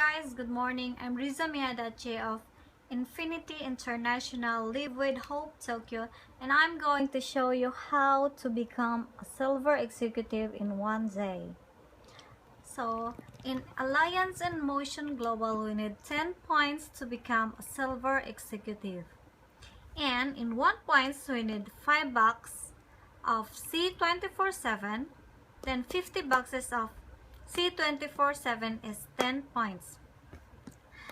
guys, good morning. I'm Riza Miyadachi of Infinity International Live with Hope Tokyo, and I'm going to show you how to become a silver executive in one day. So, in Alliance and Motion Global, we need 10 points to become a silver executive. And in 1 points, we need 5 bucks of C24/7, then 50 boxes of C24/7 is 10 points.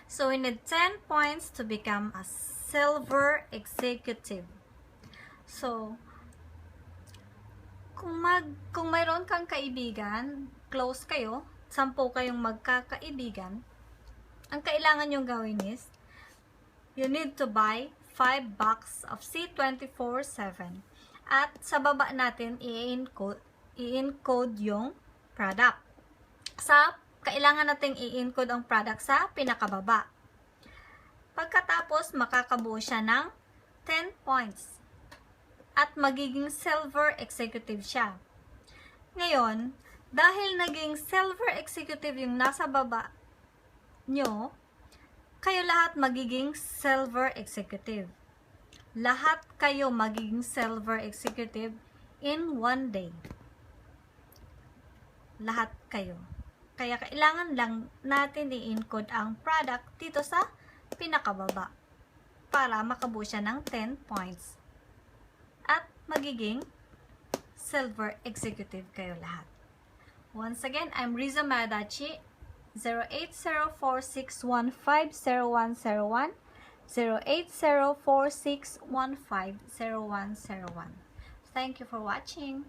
So we need 10 points to become a silver executive. So, kung mayroon kang kaibigan, close kayo, 10 kayong magkakaibigan, ang kailangan nyong gawin is, you need to buy 5 box of C24/7. At sa baba natin, i-encode yung product. Kailangan nating i-encode ang product sa pinakababa. Pagkatapos, makakabuo siya ng 10 points. At magiging silver executive siya. Ngayon, dahil naging silver executive yung nasa baba nyo, kayo lahat magiging silver executive. Lahat kayo magiging silver executive in one day. Lahat kayo. Kaya kailangan lang natin i-encode ang product dito sa pinakababa para makabuo siya ng 10 points. At magiging silver executive kayo lahat. Once again, I'm Riza Miyadachi, 08046150101, 08046150101. Thank you for watching.